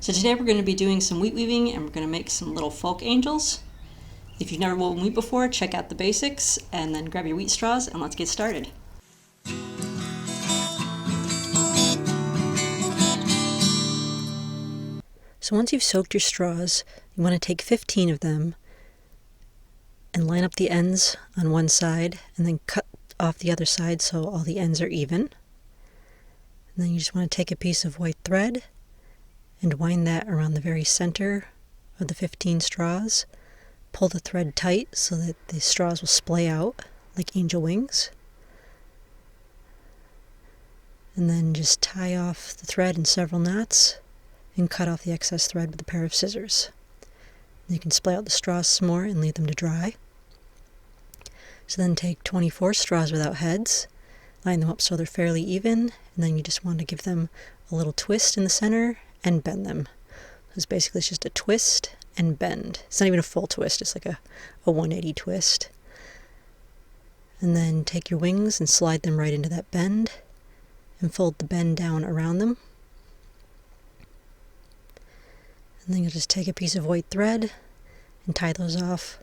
So today we're going to be doing some wheat weaving and we're going to make some little folk angels. If you've never woven wheat before, check out the basics and then grab your wheat straws and let's get started. So once you've soaked your straws, you want to take 15 of them and line up the ends on one side and then cut off the other side so all the ends are even. And then you just want to take a piece of white thread and wind that around the very center of the 15 straws. Pull the thread tight so that the straws will splay out like angel wings. And then just tie off the thread in several knots and cut off the excess thread with a pair of scissors. And you can splay out the straws some more and leave them to dry. So then take 24 straws without heads, line them up so they're fairly even, and then you just want to give them a little twist in the center and bend them. So it's just a twist and bend. It's not even a full twist, it's like a 180 twist. And then take your wings and slide them right into that bend and fold the bend down around them. And then you'll just take a piece of white thread and tie those off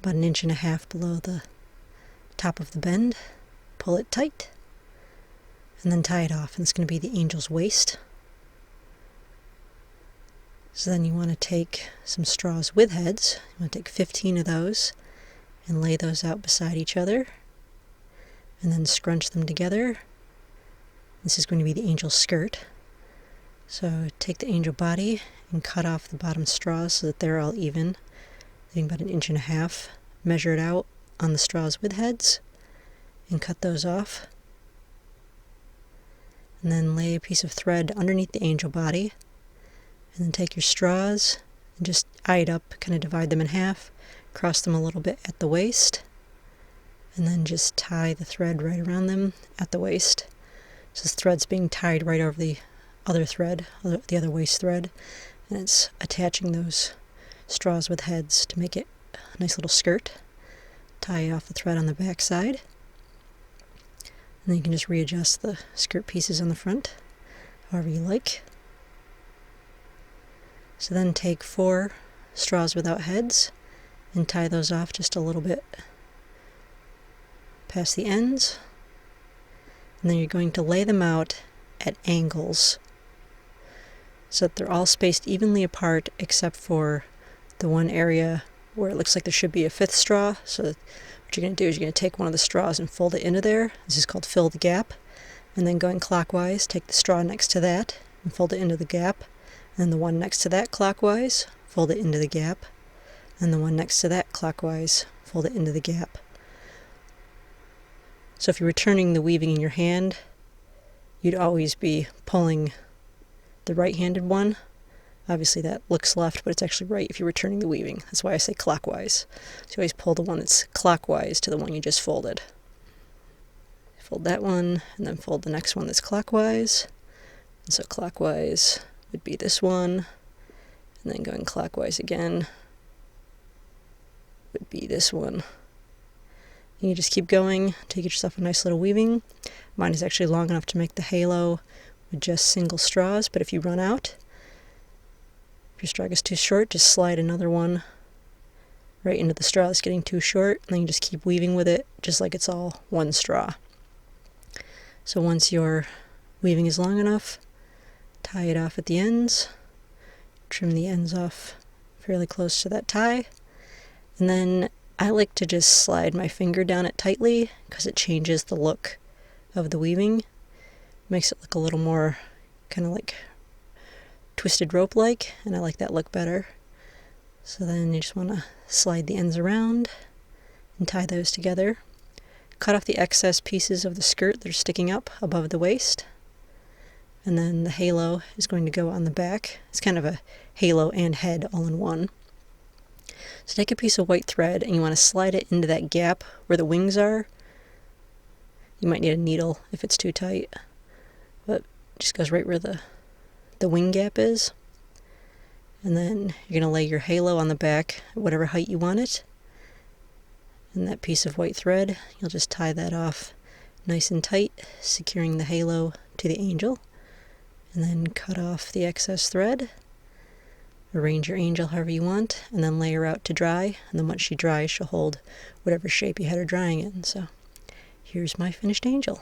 about 1.5 inches below the top of the bend. Pull it tight and then tie it off, and it's going to be the angel's waist. So then you want to take some straws with heads. You want to take 15 of those and lay those out beside each other and then scrunch them together. This is going to be the angel's skirt. So take the angel body and cut off the bottom straws so that they're all even, leaving about 1.5 inches. Measure it out on the straws with heads and cut those off. And then lay a piece of thread underneath the angel body. And then take your straws and just eye it up, kind of divide them in half, cross them a little bit at the waist, and then just tie the thread right around them at the waist. So this thread's being tied right over the other thread, the other waist thread, and it's attaching those straws with heads to make it a nice little skirt. Tie off the thread on the back side, and then you can just readjust the skirt pieces on the front, however you like. So then take 4 straws without heads and tie those off just a little bit past the ends. And then you're going to lay them out at angles so that they're all spaced evenly apart except for the one area where it looks like there should be a 5th straw. So what you're going to do is you're going to take one of the straws and fold it into there. This is called fill the gap. And then going clockwise, take the straw next to that and fold it into the gap. And the one next to that clockwise, fold it into the gap. And the one next to that clockwise, fold it into the gap. So if you're returning the weaving in your hand, you'd always be pulling the right-handed one. Obviously that looks left, but it's actually right if you're returning the weaving. That's why I say clockwise. So you always pull the one that's clockwise to the one you just folded. Fold that one, and then fold the next one that's clockwise. And so clockwise would be this one, and then going clockwise again would be this one. And you just keep going to get yourself a nice little weaving. Mine is actually long enough to make the halo with just single straws, but if you run out, if your straw gets too short, just slide another one right into the straw that's getting too short, and then you just keep weaving with it just like it's all one straw. So once your weaving is long enough, tie it off at the ends, trim the ends off fairly close to that tie, and then I like to just slide my finger down it tightly because it changes the look of the weaving. Makes it look a little more kind of like twisted rope-like, and I like that look better. So then you just want to slide the ends around and tie those together. Cut off the excess pieces of the skirt that are sticking up above the waist. And then the halo is going to go on the back. It's kind of a halo and head all in one. So take a piece of white thread and you want to slide it into that gap where the wings are. You might need a needle if it's too tight, but it just goes right where the wing gap is. And then you're going to lay your halo on the back at whatever height you want it. And that piece of white thread, you'll just tie that off nice and tight, securing the halo to the angel. and then cut off the excess thread. Arrange your angel however you want, and then lay her out to dry, and then once she dries she'll hold whatever shape you had her drying in. So here's my finished angel.